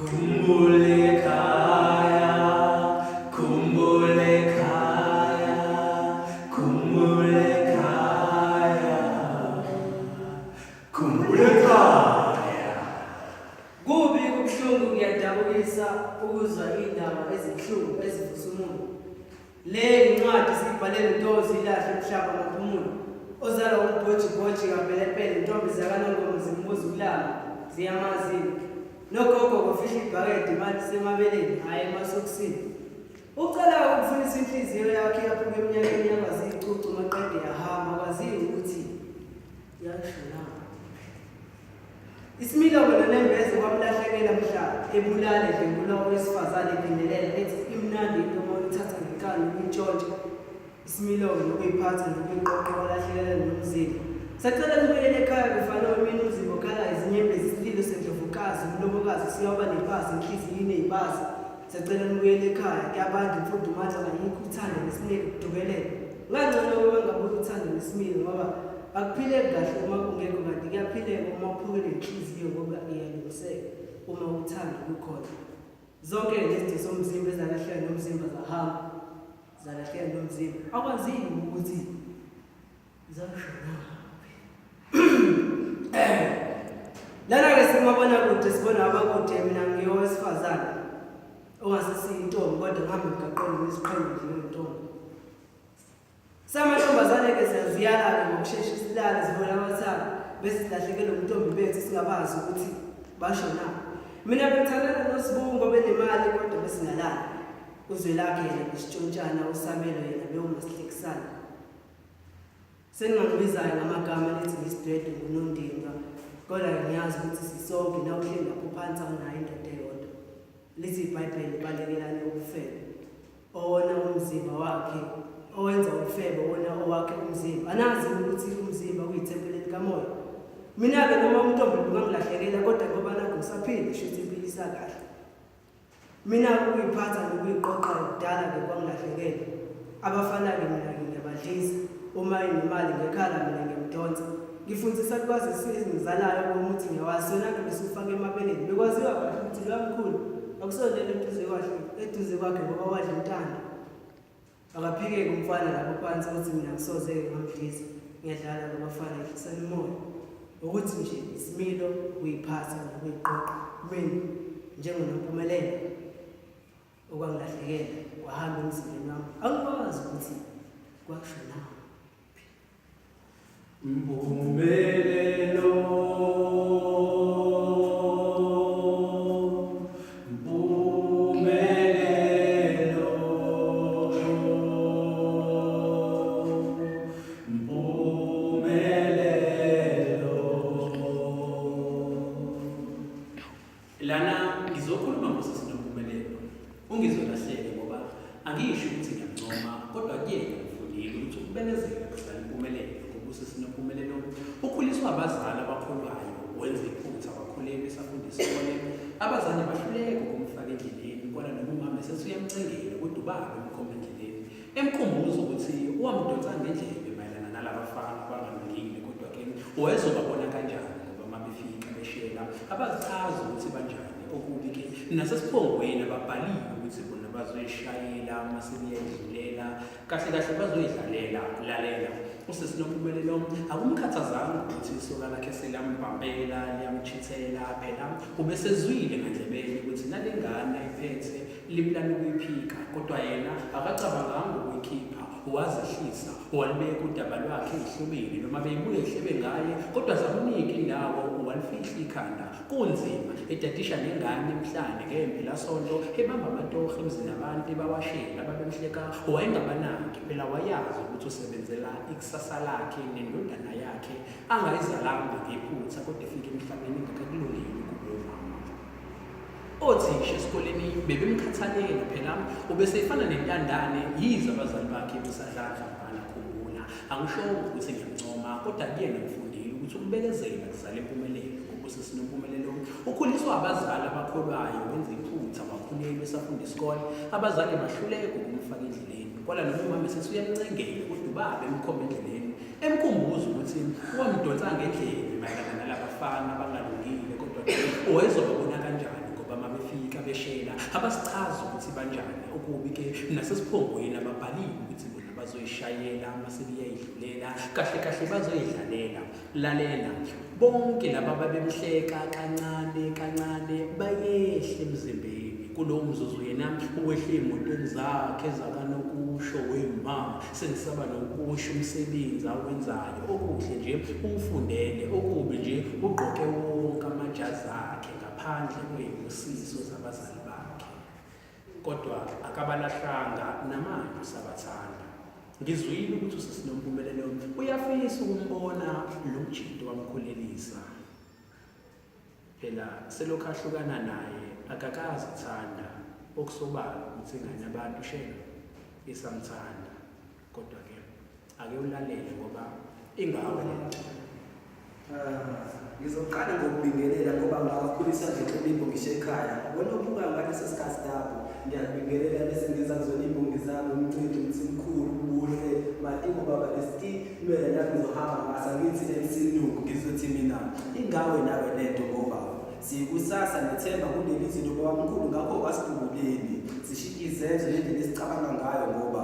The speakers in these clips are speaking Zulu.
Khumbule ekhaya, khumbule ekhaya, khumbule ekhaya, khumbule ekhaya. Kubi kubuhlungu kuyadabukisa ukuzwa indaba ezihlungu ezivusa umuntu. Le incwadi siyibhalele Ntozi ilahle emhlaba ngophumulo. Ozala umbhoji kapelepele intombi zakaNongoma zimbuza ulama ziyamazini. Nogogo kofihla ibhakede imali semabeleni hayi emasokisini. Ucala ukufunisa inhliziyo yakhe yaphuka eminyakeni yabazicucu maqede yahamba kwaziyo ukuthi yashona. Isimilo wena nembeze kwamlahlekela mhla ebulale dlengula owesifazane ephindelela ethi imnandi into oyithatha ngenkani uyintshontshe. Isimilo nokuyiphatha nokuyiqoqa kwalahlekelwa nomzimba. Sacela ukubuyela ekhaya kufanele mina umzimba okhala izinyembezi isililo sendlovukazi umlobokazi siyoba nepasi inhliziyo ineyibazi. Sacela ukubuyela ekhaya kuyabantu imfudumandla ngayikho uthando nesineke kudubelela. Ngangcono ukuba ngabuka uthando nesimilo ngoba akuphileki kahle uma kungekho kanti kuyaphileka uma uphukile inhliziyo ngoba iyalungiseka uma uthando lukhona. Zonke lezi zomzimba ezalahleka nomzimba zahamba zalahleka nomzimba akwaziyo ukuthi zashona. Lana-ke simabona kude sibona abakude mina ngiyowesifazane ongasesiyintombi kodwa ngihamba emgaqweni ngisiqhele njengentombi. Samantombazane-ke siyaziyala-ke ngokushesha silale zihola abathaka bese silahlekelwe umntombi bethu singabazi ukuthi bashona. Mina bengithandana noSibungo benemali kodwa besingalali. Uzwelakhe yena besitshontshana uSamelo yena bewumasihlekisana. Sengingakubizayo ngamagama lethi ngisidwedwe nguNondindwa kodwa ngiyazi ukuthi sisonke la uhleli lapho phansi awunayo indoda eyodwa. Lithi iBhayibheli balekelane ubufebe owona umzimba wakhe owenza ubufebe wona owakhe umzimba. Anazi ukuthi umzimba kuyithempeli likamoya. Mina-ke noma umntombi bungangilahlekela kodwa ngoba nakho ngisaphinde shuthi impilo isakahle. Mina ukuyiphatha nokuyiqoqa kudala-ke kwangilahlekela. Abafana-ke mina-ke ngiyabadlisa uma inemali ngekhala mina ngiyamdonsa. Ngifundisa kwazi sizingizalayo ukuthi ngiyawazi sonake besufaka emabeleni. Bekwaziwa kahle ukuthi lwamkhulu akusondele eduze kwakhe ngoba wadla intando. Akaphike kumfana lapho phansi ukuthi mina ngisoze ngamdlisa. Ngiyadlala nabafana ehlisana umoya. Ukuthi nje isimilo ukuyiphatha nokuyiqoqa mina njengoNompumelelo okwangilahlekela wahamba emzimbeni wami angikwazi ukuthi kwashona. Mpumelelo, Mpumelelo, Mpumelelo. Lana ngizokhuluma ngosisi Nompumelelo. Ungizolahleke ngoba angisho ukuthi ngiyancoma kodwa kuyena ngifundile ukuthi ukubenezela kusala impumelelo. Usisi Nompumelelo ukhuliswa abazali abakholwayo wenza iphutha abakhuleli esafundisa isikole. Abazali bahluleka ukumfaka endleleni kodwa noma umama esesuyamcengela kodwa ubaba emkhomba endleleni. Emkhumbuza ukuthi wamdonsa ngendlebe mayelana nalabafana abangalungile kodwa-ke wayezobabona kanjani ngoba uma befika beshela abazazi ukuthi banjani. Okubi-ke nasesiphongweni ababhaliwe ukuthi bona bazoyishayela uma sebeyayidlulela kahle kahle bazoyidlalela lalela. Usisi Nompumelelo akumkhathazanga ukuthi isoka lakhe seliyambambela liyamchithela phela ubesezwile ngandlebeni ukuthi nalengane ayiphethe liplani ukuyiphika kodwa yena akacabanganga ukuyikhipha. Wazehlisa walibeka udaba lwakhe ehlobeni noma beyibuye ehlebe ngaye kodwa zamnika indawo walifihla ikhanda kunzima edadisha nengane emhlane ngempelasonto ebamba amatoho emzini abantu bawashela babemhleka wayengabanaki phela wayazi ukuthi usebenzela ikusasa lakhe nendodana yakhe angayizalanga ngephutha kodwa efike emhlabeni ngakakulungile kulo mama. Othisha esikoleni bebemkhathalela phela ubesefana nentandane yize abazali bakhe besadlala bana khumbula. Angisho ukuthi ngiyamncoma kodwa kuyena ngifundile ukuthi ukubekezela kuzala impumelelo. Usisi Nompumelelo ukhuliswa abazali abakholwayo wenza iphutha abakhuleli besafunda isikole. Abazali bahluleka ukumfaka endleleni kodwa noma umama esesuyamcengela kodwa ubaba emkhomba endleleni emkhumbuza ukuthi wamdonsa ngendlebe mayelana nalabafana abangalungile kodwa wayezobabona kanjani ngoba uma befika abathibeshela abasichaza ukuthi banjani okubi-ke nasesiphongweni ababhaliwe ukuthi bona bazoyishayela mase liyayidlulela kahle kahle bazoyidlalela. Lalela, bonke laba babemhleka kancane kancane bayehle emzimbeni kulowo mzuzu yena uwehle ey'motweni zakhe zakanokusho wema sengisaba nokusho umsebenzi awenzayo okuhle nje uwufundele okubi nje ugqoke wonke amajazi akhe ngaphandle kwey'busiso zabazali bakhe. Kodwa akabalahlanga namanje usabathanda. Ngizwile ukuthi usesinompumelelo uyafisa ukumbona lo mjinto wamkhulelisa. Phela selokhu ahlukana naye akakazi thanda okusobala ukuthi ingane abantu shela isamthanda. Kodwa-ke ake ulalele ngoba ingawe Ngizoqala ngokubingelela ngoba ngakhulisa ngeqiniso ngisho ekhaya. Wena ubuka ngalesi sikhathi lapho ngiyabingelela bese ngiza kuzona imbongi zami umncidi umthimkhulu ubuhle matingo baba lesitimela la ngizohamba ngasa ngithi emsinuku ngizothi mina ingawe nawe lento ngoba sikusasa nethemba kuleli zinto bawamkhulu ngakho kwasibuleni sishike izenzo lendlela esicabanga ngayo ngoba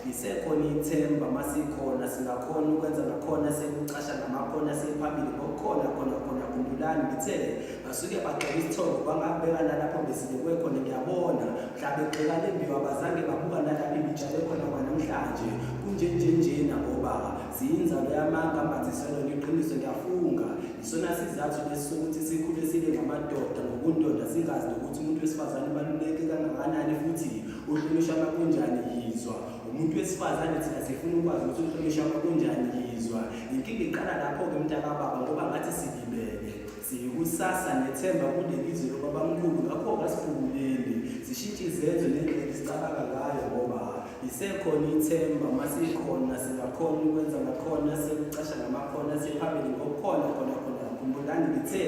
isekhona ithemba masikhona singakhona ukwenza nakhona sekucasha namakona sephambili ngokukhona khona kumbulani ngithe basuke baqala isithongo bangabekana lapho besibekwe khona ngiyabona mhlawumbe exekane mbiwa abazange babuka nalapho ibitshale khona kwanamhlanje kunjenjenjena ngoba ziyinzalo yamanga ambathiselo neqiniso ngiyafunga isona sizathu lesokuthi sikhule sile ngamadoda ngobundoda singazi nokuthi umuntu wesifazane ubaluleke kangakanani futhi uhlonishwa kanjani yizwa umuntu wesifazane thina sifuna ukwazi ukuthi uhlonishwa kanjani yizwa inkinga iqala lapho-ke mntakababa ngoba ngathi silibele siyikusasa nethemba kuleli zwe lobabamkhulu ngakho kasibhuleni sishintshe izenzo nendlela esicabanga ngayo ngoba isekhona ithemba masikhona singakhona ukwenza ngakhona sekucasha ngamakhono sephambili ngokukhona khona kumbulani ngithe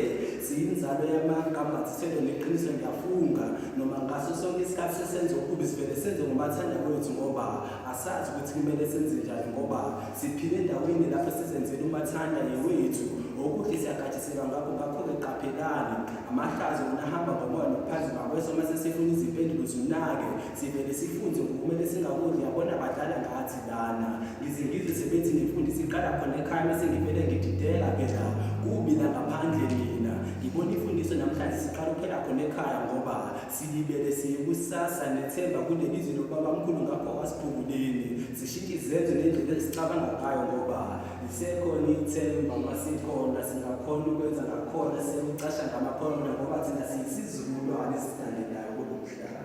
siyinzalo yamagambathiselo neqiniso ngiyafunga noma ngaso sonke isikhathi sesenza okubi sivele senze ngomathanda kwethu ngoba asazi ukuthi kumele senze njani ngoba siphile endaweni lapho sizenzela umathanda yewethu okuhle siyagatshiseka ngakho-ke qaphelani amahlazo unahamba ngomoya nokuphansi bakweso mase sifuna izimpendulo zinake sivele sifunze ngokumele singakudli yabona badala ngathi lana ngizingizwe sebethi ngifundise iqala khona ekhaya mase ngivele ngididela phela kubi la ngaphandle mina ngibona imfundiso namhlanje siqala ukuphela khona ekhaya ngoba silibele siyikusasa nethemba kuleli zwe lobabamkhulu ngakho wasibhuleni sishintshe izenzo nendlela esicabanga ngayo ngoba isekhona ithemba masikhona singakhona ukwenza ngakhona sekucasha ngamakhono ngoba thina siyisizukulwane esithandelayo kulomhlaba.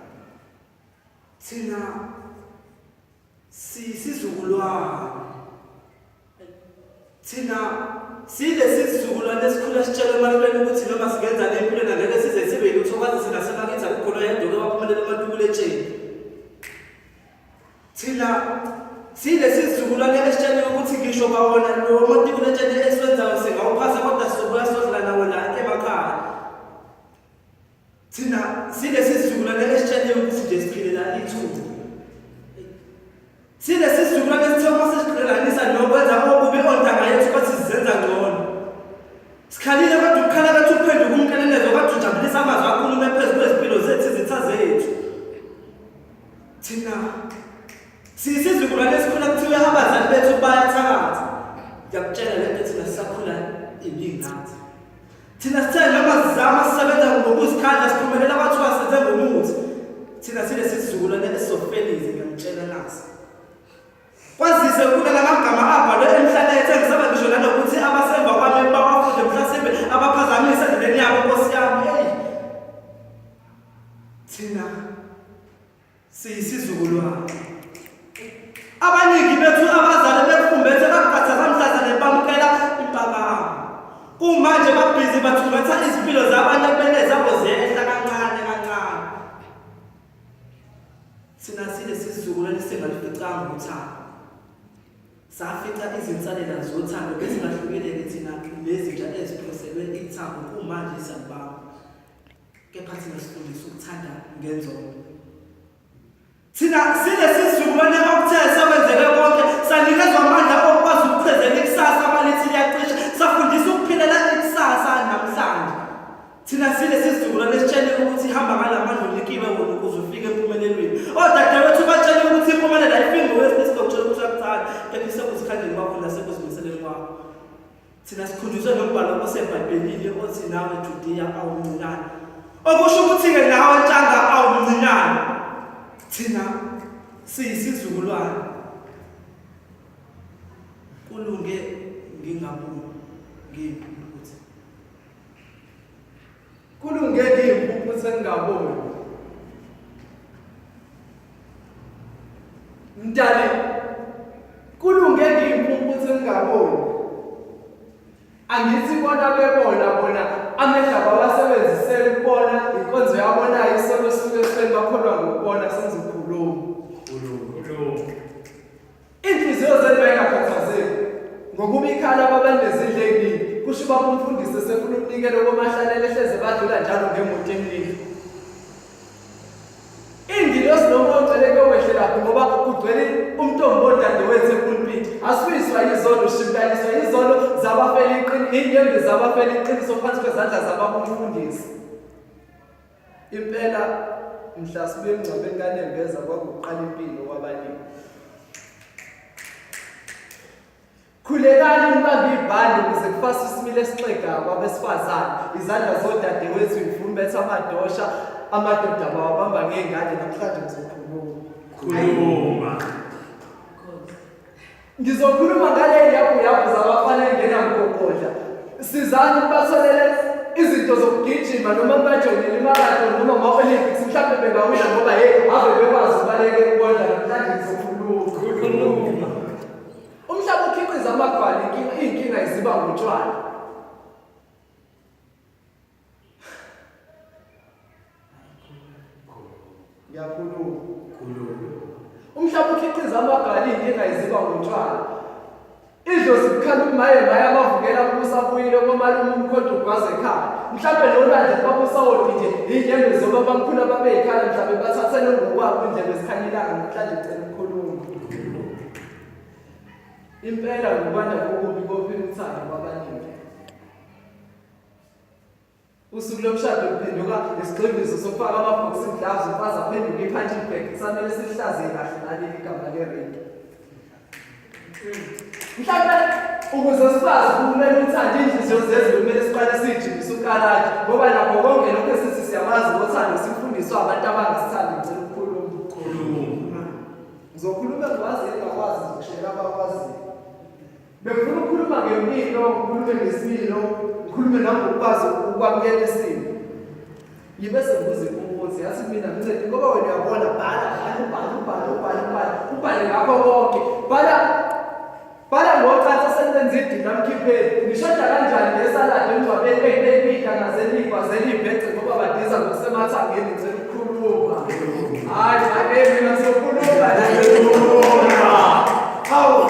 Thina siyisizukulwane. Thina silesi sizukulwane esikhula sitshela emalweni ukuthi noma singenza empilweni angeke size sibe yilutho kwazi thina sebakithi akukhona yedwa abaphumelela ematubuletheni. Thina silesi sizukulwane esitshela ukuthi ngisho bawona lo matubuletheni esiwenzayo singawuphasa kodwa sizobuya sodla nawo la emakhaya. Thina silesi sizukulwane esitshela ukuthi nje siphilela ithuba. Silesi sizukulwane esithoba sesiqhelanisa nokwenza okubi ontanga yethu bathi sizenza ngcono. Sikhalile kodwa ukukhala kwethu kuphenduka umkelelezo kodwa ujabulisa amazwi akhulume phezu kwezimpilo zethu izitha zethu. Thina siyisizukulwane esikhula kuthiwe abazali bethu bayathakatha. Ngiyakutshela lento thina sisakhula iningi nathi. Thina sithe noma sizama sisebenza ngokuzikhandla siphumelela abathiwa senze ngomuthi. Thina silesi sizukulwane esizofelize ngiyakutshela nasi. Kwazise ukula amagama abhalwe emhlalethe ngisaba ngisho nanokuthi abasemva kwami bawafunde mhlasimbe abaphazamisa endleleni yabo Nkosi yami. Thina siyisizukulwane. Abaningi bethu abazali befumbethe bakhathaza mhlazane bamkela impabamo. Kumanje babhizi bathubatha izimpilo zabantu kumele zabo zehla kancane kancane. Thina silesi sizukulwane singalificanga uthando. Safica izinsalela zothando bezingahlukile thina lezi nje eziphoselwe ithambo kumanje siyabamba. Kepha thina sifundisa ukuthanda ngenzondo. Thina silesi sizukulwane okuthe sekwenzeke konke sanikezwa amandla okwazi ukuphezela ikusasa amalithi liyacisha safundisa ukuphilela ikusasa namhlanje. Thina sile sizukulwane esitshele ukuthi ihamba ngalamandla ulikiwe wona ukuze ufike empumelelweni. Odadewethu batshele ukuthi impumelelo ayifiki ngowesibili sizokutshela ukuthi uyakuthanda, kepha isekuzikhandleni kwakho nasekuzimiseleni kwakho. Thina sikhunjuzwe nombhalo oseBhayibhelini othi nawe Judiya awumncinane. Okusho ukuthi-ke nawe Ntshanga awumncinane. Thina siyisizukulwane. Kulunge ngingabuni ngiyimphuphuthi. Kulunge ngiyimphuphuthi engingaboni. Mdali, kulunge ngiyimphuphuthi engingaboni. Angithi bona bebona bona amehla bawasebenzisela ukubona inkonzo yabonayo isebe suke sebakholwa ngokubona senza ukhulumo. Inhliziyo zenu bayingakhathazeki ngokuba ikhala babanezindle eziningi kusho ubaba umfundisi esefuna ukunikela komahlalela ehleze badlula njalo ngemoto emningi. Ingilosi noma ocele kwehlela ngoba kugcwele umntombo odadewethu epulpit. Asifiswa izolo shimkaniswa izolo zabafela iqiniso, inyembe zabafela iqiniso phansi kwezandla zabamfundisi. Impela mhla sibuye emngcwabeni kaNembeza kwakuqala impilo kwabalimi. Khulekani nibambe ibhande ukuze kufaswe isimilo esixegayo kwabesifazane. Izandla zodadewethu ivumbethe amadosha, amadoda bawabamba ngengane namhlanje ngizokhuluma. Ngizokhuluma ngale yaphu zabafana engena mgogodla. Sizani ukubatholele izinto zokugijima noma bajonele imarathon noma ama-Olympics mhlawumbe bengawina ngoba ave bekwazi ukubaleka ukondla namhlanje ngizokhuluma. Umhlaba ukhiqiza amagwala inkinga iziba ngotshwala. Ngiyakhuluma. Umhlaba ukhiqiza amagwala inkinga iziba ngotshwala. Idlozi kukhanda umaye amavukela kusabuyile komalume umkhonto ugwaze ekhaya. Mhlawumbe nolwandle babusawodi nje inyembe zoba bamkhulu ababe ekhaya mhlawumbe bathathele ngokwabo indlela esikhanyilanga namhlanje ngicela ukukhuluma. Impela ngokwanda kokubi kophela uthando kwabaningi. Usuku lomshado luphenduka isigxivizo sokufaka amabhokisi gloves umfazi aphenduka i-punching bag. Kusamele sihlaze kahle naleli gama leringi. Mhlawumbe ukuze sikwazi ukumela uthando inhliziyo zethu kumele siqale sijimise ukarati ngoba nakho konke lokho esithi siyamazi ngothando simfundiswa abantu abangasithandi ngicela ukukhuluma. Ngizokhuluma ngikwazi engakwazi ngishela abakwaziyo. Bengifuna ukukhuluma ngempilo, ngikhulume ngesimilo, ngikhulume nangokwazi ukwamukela isimo. Yibe sengibuza ukuthi yathi mina ngithi ngoba wena uyabona ubhale ngakho konke. Bhala ngoqatha senenze idina mkhipheni. Nishoda kanjani ngesalade emngcwabeni eyibheka ngazelikwa zelibhece ngoba badiza ngokusemathangeni ngicela ukukhuluma. Hayi mina ngizokhuluma. Hawu.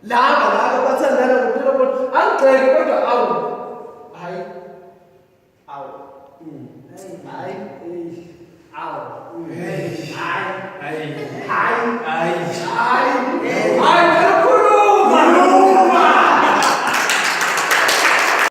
Laba bathandana ngokuphila kodwa angigxeke kodwa awu. Hayi. Awu. Hayi. Awu. Hayi. Hayi. Hayi. Hayi. Hayi.